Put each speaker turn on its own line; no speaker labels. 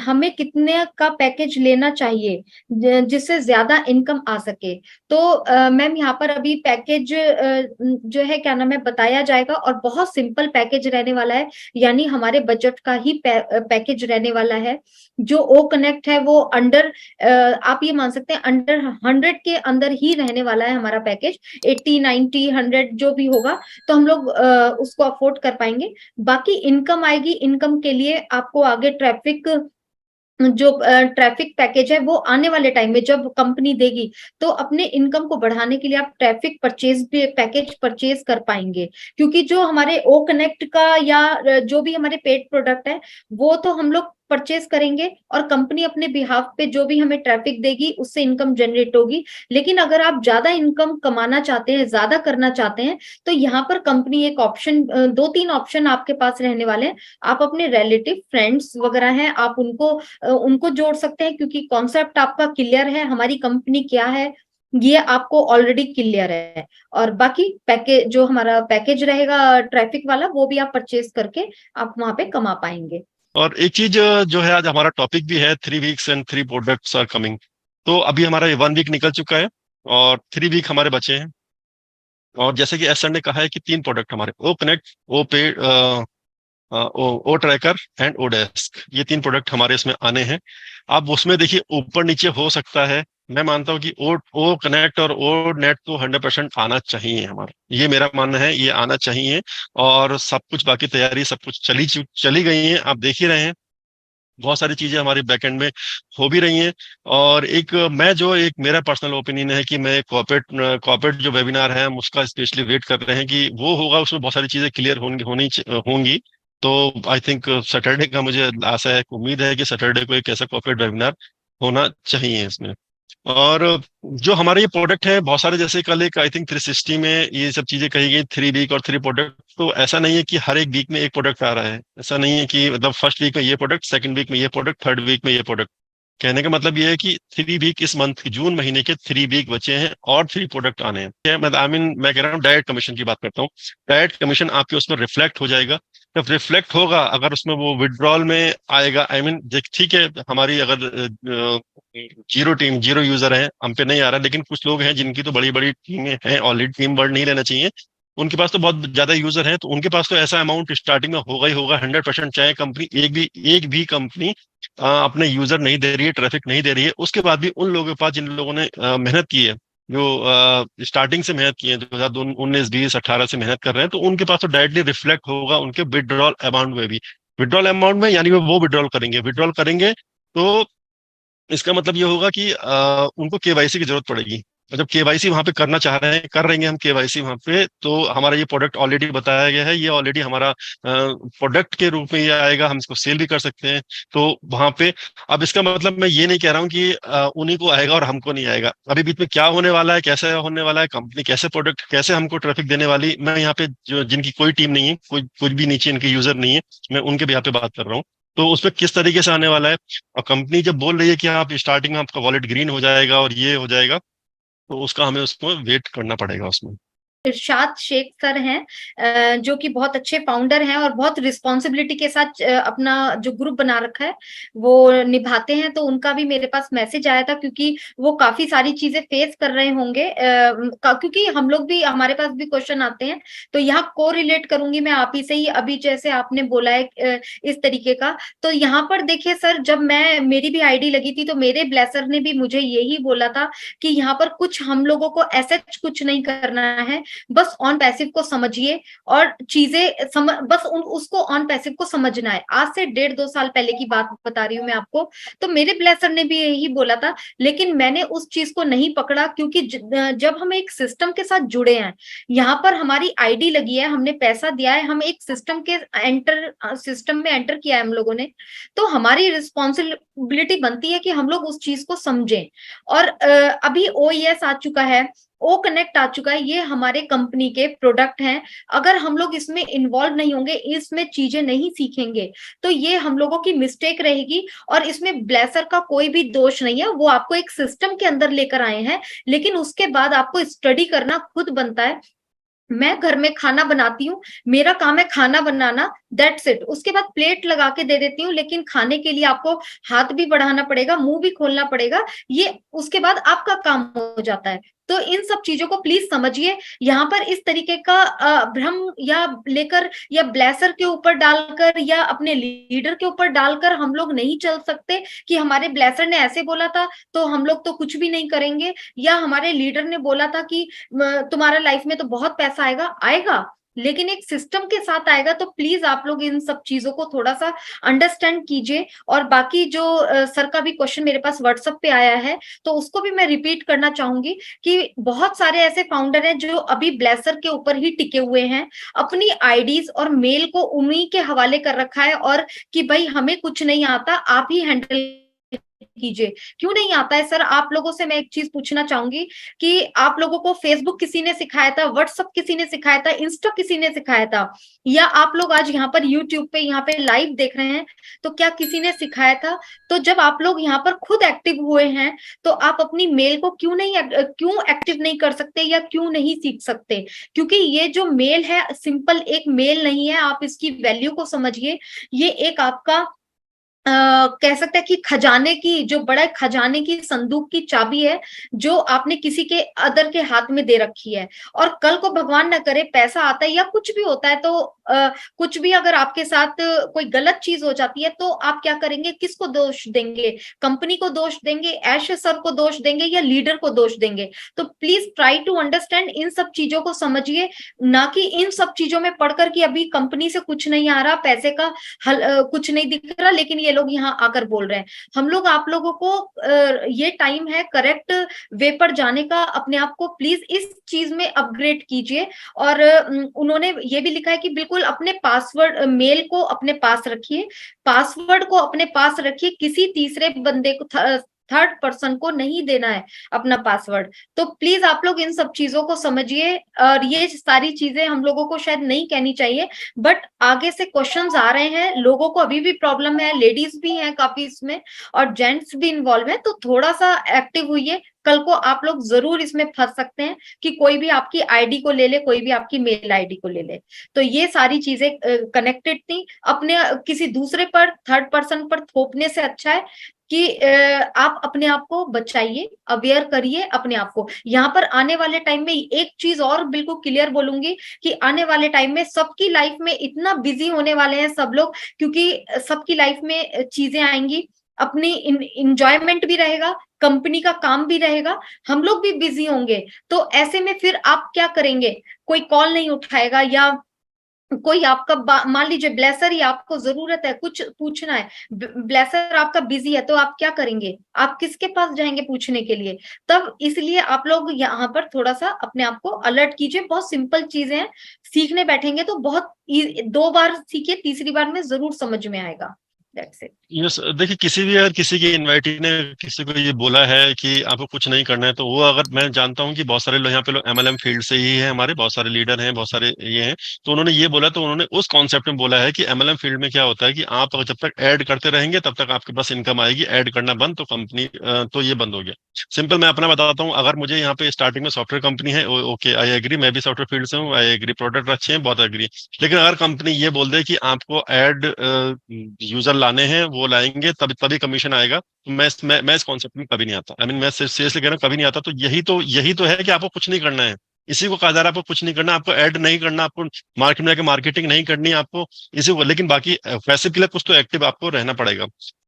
हमें कितने का पैकेज लेना चाहिए जिससे ज्यादा इनकम आ सके। तो मैम यहाँ पर अभी पैकेज जो है क्या नाम है बताया जाएगा, और बहुत सिंपल पैकेज रहने वाला है, यानी हमारे बजट का ही पैकेज रहने वाला है। जो ओ कनेक्ट है वो अंडर, आप ये मान सकते हैं अंडर 100 के अंदर ही रहने वाला है हमारा पैकेज। 80 90 100 जो भी होगा तो हम लोग उसको अफोर्ड कर पाएंगे। बाकी इनकम आएगी, इनकम के लिए आपको आगे ट्रैफिक, जो ट्रैफिक पैकेज है वो आने वाले टाइम में जब कंपनी देगी तो अपने इनकम को बढ़ाने के लिए आप ट्रैफिक परचेज भी पैकेज परचेज कर पाएंगे। क्योंकि जो हमारे ओ कनेक्ट का या जो भी हमारे पेड प्रोडक्ट है वो तो हम लोग परचेज करेंगे, और कंपनी अपने बिहाफ पे जो भी हमें ट्रैफिक देगी उससे इनकम जनरेट होगी। लेकिन अगर आप ज्यादा इनकम कमाना चाहते हैं, ज्यादा करना चाहते हैं, तो यहाँ पर कंपनी एक ऑप्शन, 2-3 ऑप्शन आपके पास रहने वाले हैं। आप अपने रिलेटिव फ्रेंड्स वगैरह हैं, आप उनको जोड़ सकते हैं, क्योंकि कॉन्सेप्ट आपका क्लियर है, हमारी कंपनी क्या है ये आपको ऑलरेडी क्लियर है। और बाकी पैकेज, जो हमारा पैकेज रहेगा ट्रैफिक वाला, वो भी आप परचेज करके आप वहां पे कमा पाएंगे।
और एक चीज जो है, आज हमारा टॉपिक भी है 3 weeks and 3 products are coming. तो अभी हमारा 1 वीक निकल चुका है और 3 वीक हमारे बचे हैं। और जैसे कि एस सर ने कहा है कि 3 प्रोडक्ट हमारे ओ कनेक्ट, ओ पे, ओ ट्रैकर एंड ओ डेस्क, ये 3 प्रोडक्ट हमारे इसमें आने हैं। अब उसमें देखिए ऊपर नीचे हो सकता है। मैं मानता हूँ कि ओ कनेक्ट और ओ नेट तो 100% आना चाहिए हमारा, ये मेरा मानना है, ये आना चाहिए। और सब कुछ बाकी तैयारी सब कुछ चली गई है, आप देख ही रहे हैं। बहुत सारी चीजें हमारी बैकएंड में हो भी रही हैं। और एक मेरा पर्सनल ओपिनियन है कि मैं कॉर्पोरेट जो वेबिनार है हम उसका स्पेशली वेट कर रहे हैं कि वो होगा, उसमें बहुत सारी चीजें क्लियर होंगी। तो आई थिंक सैटरडे का मुझे आशा है, उम्मीद है कि सैटरडे को एक ऐसा कॉर्पोरेट वेबिनार होना चाहिए इसमें। और जो हमारे ये प्रोडक्ट है बहुत सारे, जैसे कल एक आई थिंक 360 में ये सब चीजें कही गई, 3 वीक और 3 प्रोडक्ट। तो ऐसा नहीं है कि हर एक वीक में एक प्रोडक्ट आ रहा है, ऐसा नहीं है कि मतलब फर्स्ट वीक में ये प्रोडक्ट, सेकंड वीक में ये प्रोडक्ट, थर्ड वीक में ये प्रोडक्ट। कहने का मतलब ये है कि 3 वीक, इस मंथ जून महीने के 3 वीक बचे हैं और 3 प्रोडक्ट आने हैं। मैं कह रहा हूँ डायरेक्ट कमीशन की बात करता हूँ। डायरेक्ट कमीशन आपके उसमें रिफ्लेक्ट हो जाएगा। जब रिफ्लेक्ट होगा, अगर उसमें वो विड्रॉल में आएगा, ठीक है, हमारी अगर जीरो यूजर है, हम पे नहीं आ रहा, लेकिन कुछ लोग हैं जिनकी तो बड़ी बड़ी टीमें हैं ऑलरेडी, टीम वर्ड नहीं रहना चाहिए, उनके पास तो बहुत ज्यादा यूजर हैं, तो उनके पास तो ऐसा अमाउंट स्टार्टिंग में होगा ही होगा 100%। चाहे कंपनी एक भी कंपनी अपने यूजर नहीं दे रही है, ट्रैफिक नहीं दे रही है, उसके बाद भी उन लोगों के पास, जिन लोगों ने मेहनत की है, जो स्टार्टिंग से मेहनत की है, 2019 20 18 से मेहनत कर रहे हैं, तो उनके पास तो डायरेक्टली रिफ्लेक्ट होगा उनके विड्रॉल अमाउंट में भी। विड्रॉल अमाउंट में यानी वो विड्रॉल करेंगे तो इसका मतलब ये होगा कि उनको केवाईसी की जरूरत पड़ेगी। और जब केवाईसी वहां पे करना चाह रहे हैं, कर रहेंगे हम केवाईसी वहां पे, तो हमारा ये प्रोडक्ट ऑलरेडी बताया गया है, ये ऑलरेडी हमारा प्रोडक्ट के रूप में ये आएगा, हम इसको सेल भी कर सकते हैं। तो वहां पे, अब इसका मतलब मैं ये नहीं कह रहा हूँ कि उन्हीं को आएगा और हमको नहीं आएगा। अभी बीच में क्या होने वाला है, कैसे होने वाला है, कंपनी कैसे प्रोडक्ट, कैसे हमको ट्रैफिक देने वाली, मैं यहाँ पे जो जिनकी कोई टीम नहीं है, कोई कुछ भी नीचे इनके यूजर नहीं है, मैं उनके भी यहाँ पे बात कर रहा हूँ। तो उसमें किस तरीके से आने वाला है। और कंपनी जब बोल रही है कि आप स्टार्टिंग में आपका वॉलेट ग्रीन हो जाएगा और ये हो जाएगा, तो उसका हमें उसको वेट करना पड़ेगा उसमें।
इरशाद शेख सर हैं, जो कि बहुत अच्छे फाउंडर हैं और बहुत रिस्पॉन्सिबिलिटी के साथ अपना जो ग्रुप बना रखा है वो निभाते हैं। तो उनका भी मेरे पास मैसेज आया था, क्योंकि वो काफी सारी चीजें फेस कर रहे होंगे, क्योंकि हम लोग भी, हमारे पास भी क्वेश्चन आते हैं। तो यहाँ को रिलेट करूंगी मैं आप ही से ही, अभी जैसे आपने बोला है इस तरीके का। तो यहाँ पर देखिए सर, जब मैं, मेरी भी आईडी लगी थी तो मेरे ब्लेसर ने भी मुझे यही बोला था कि यहाँ पर कुछ हम लोगों को ऐसा कुछ नहीं करना है, बस ऑन पैसिव को समझिए और चीजें बस उसको ऑन पैसिव को समझना है। आज से 1.5-2 साल पहले की बात बता रही हूँ मैं आपको। तो मेरे ब्लेसर ने भी यही बोला था, लेकिन मैंने उस चीज को नहीं पकड़ा, क्योंकि जब हम एक सिस्टम के साथ जुड़े हैं, यहाँ पर हमारी आईडी लगी है, हमने पैसा दिया है, हम एक सिस्टम में एंटर किया है हम लोगों ने, तो हमारी रिस्पॉन्सिबिलिटी बनती है कि हम लोग उस चीज को समझें। और अभी ओईएस आ चुका है, ओ कनेक्ट आ चुका है, ये हमारे कंपनी के प्रोडक्ट हैं। अगर हम लोग इसमें इन्वॉल्व नहीं होंगे, इसमें चीजें नहीं सीखेंगे, तो ये हम लोगों की मिस्टेक रहेगी। और इसमें ब्लेसर का कोई भी दोष नहीं है, वो आपको एक सिस्टम के अंदर लेकर आए हैं, लेकिन उसके बाद आपको स्टडी करना खुद बनता है। मैं घर में खाना बनाती हूँ, मेरा काम है खाना बनाना, दैट्स इट। उसके बाद प्लेट लगा के दे देती हूँ, लेकिन खाने के लिए आपको हाथ भी बढ़ाना पड़ेगा, मुंह भी खोलना पड़ेगा, ये उसके बाद आपका काम हो जाता है। तो इन सब चीजों को प्लीज समझिए। यहाँ पर इस तरीके का भ्रम या लेकर या ब्लेसर के ऊपर डालकर या अपने लीडर के ऊपर डालकर हम लोग नहीं चल सकते कि हमारे ब्लेसर ने ऐसे बोला था तो हम लोग तो कुछ भी नहीं करेंगे, या हमारे लीडर ने बोला था कि तुम्हारा लाइफ में तो बहुत पैसा आएगा, आएगा लेकिन एक सिस्टम के साथ आएगा। तो प्लीज आप लोग इन सब चीजों को थोड़ा सा अंडरस्टैंड कीजिए। और बाकी जो सर का भी क्वेश्चन मेरे पास व्हाट्सएप पे आया है, तो उसको भी मैं रिपीट करना चाहूंगी कि बहुत सारे ऐसे फाउंडर हैं जो अभी ब्लेसर के ऊपर ही टिके हुए हैं, अपनी आईडीज और मेल को उन्हीं के हवाले कर रखा है, और कि भाई हमें कुछ नहीं आता, आप ही हैंडल कीजिए। क्यों नहीं आता है सर? आप लोगों से मैं एक चीज पूछना चाहूंगी कि आप लोगों को फेसबुक किसी ने सिखाया था, व्हाट्सएप किसी ने सिखाया था, इंस्टा किसी ने सिखाया था, या आप लोग आज यहाँ पर यूट्यूब पे यहाँ पे लाइव देख रहे हैं तो क्या किसी ने सिखाया था? तो जब आप लोग यहाँ पर खुद एक्टिव हुए हैं तो आप अपनी मेल को क्यों एक्टिव नहीं कर सकते या क्यों नहीं सीख सकते? क्योंकि ये जो मेल है सिंपल एक मेल नहीं है, आप इसकी वैल्यू को समझिए। ये एक आपका कह सकते हैं कि खजाने की, जो बड़ा खजाने की संदूक की चाबी है, जो आपने किसी के अदर के हाथ में दे रखी है। और कल को भगवान ना करे पैसा आता है या कुछ भी होता है तो कुछ भी अगर आपके साथ कोई गलत चीज हो जाती है तो आप क्या करेंगे? किसको दोष देंगे? कंपनी को दोष देंगे, ऐश सर को दोष देंगे, या लीडर को दोष देंगे? तो प्लीज ट्राई टू अंडरस्टैंड, इन सब चीजों को समझिए, ना कि इन सब चीजों में पढ़कर कि अभी कंपनी से कुछ नहीं आ रहा, पैसे का कुछ नहीं दिख रहा, लेकिन ये लोग यहाँ आकर बोल रहे हैं। हम लोग आप लोगों को ये टाइम है करेक्ट वे पर जाने का, अपने आप को प्लीज इस चीज में अपग्रेड कीजिए। और उन्होंने ये भी लिखा है कि बिल्कुल अपने पासवर्ड मेल को अपने पास रखिए, पासवर्ड को अपने पास रखिए, किसी तीसरे बंदे को थर्ड पर्सन को नहीं देना है अपना पासवर्ड। तो प्लीज आप लोग इन सब चीजों को समझिए। और ये सारी चीजें हम लोगों को शायद नहीं कहनी चाहिए, बट आगे से क्वेश्चंस आ रहे हैं, लोगों को अभी भी प्रॉब्लम है, लेडीज भी हैं काफी इसमें और जेंट्स भी इन्वॉल्व है, तो थोड़ा सा एक्टिव हुई। कल को आप लोग जरूर इसमें फंस सकते हैं कि कोई भी आपकी आईडी को ले ले, कोई भी आपकी मेल आईडी को ले ले। तो ये सारी चीजें कनेक्टेड थी, अपने किसी दूसरे पर थर्ड पर्सन पर थोपने से अच्छा है कि आप अपने आप को बचाइए, अवेयर करिए अपने आप को। यहाँ पर आने वाले टाइम में एक चीज और बिल्कुल क्लियर बोलूंगी कि आने वाले टाइम में सबकी लाइफ में इतना बिजी होने वाले हैं सब लोग, क्योंकि सबकी लाइफ में चीजें आएंगी, अपनी इंजॉयमेंट भी रहेगा, कंपनी का काम भी रहेगा, हम लोग भी बिजी होंगे। तो ऐसे में फिर आप क्या करेंगे? कोई कॉल नहीं उठाएगा, या कोई आपका मान लीजिए ब्लेसर ही आपको जरूरत है, कुछ पूछना है, ब्लेसर आपका बिजी है, तो आप क्या करेंगे? आप किसके पास जाएंगे पूछने के लिए? तब इसलिए आप लोग यहाँ पर थोड़ा सा अपने आप को अलर्ट कीजिए। बहुत सिंपल चीजें हैं, सीखने बैठेंगे तो बहुत 2 बार सीखिए, तीसरी बार में जरूर समझ में आएगा। That's it.
यस, देखिए किसी भी अगर किसी की इन्वाइटी ने किसी को ये बोला है कि आपको कुछ नहीं करना है, तो वो अगर, मैं जानता हूँ कि बहुत सारे लोग यहाँ पे लोग एमएलएम फील्ड से ही है, हमारे बहुत सारे लीडर हैं, बहुत सारे ये हैं, तो उन्होंने ये बोला, तो उन्होंने उस कॉन्सेप्ट में बोला है कि एमएलएम फील्ड में क्या होता है कि आप अगर जब तक ऐड करते रहेंगे तब तक आपके पास इनकम आएगी, ऐड करना बंद तो कंपनी तो ये बंद हो गया। सिंपल मैं अपना बताता हूँ, अगर मुझे यहाँ पे स्टार्टिंग में सॉफ्टवेयर कंपनी है, ओके आई एग्री, मैं भी सॉफ्टवेयर फील्ड से हूँ, आई एग्री, प्रोडक्ट अच्छे हैं, बहुत एग्री। लेकिन अगर कंपनी ये बोल दे कि आपको ऐड यूजर लाने हैं, वो लाएंगे तभी तभी कमीशन आएगा, तो मैं इस कॉन्सेप्ट में कभी नहीं आता। आई मीन मैं सीरियसली कह रहा हूँ, कभी नहीं आता। तो यही तो है कि आपको कुछ नहीं करना है, इसी को कहा जा रहा है, आपको कुछ नहीं करना, आपको ऐड नहीं करना, आपको मार्केट में जाकर मार्केटिंग नहीं करनी है आपको, इसी को। लेकिन बाकी पैसे के लिए कुछ तो एक्टिव आपको रहना पड़ेगा।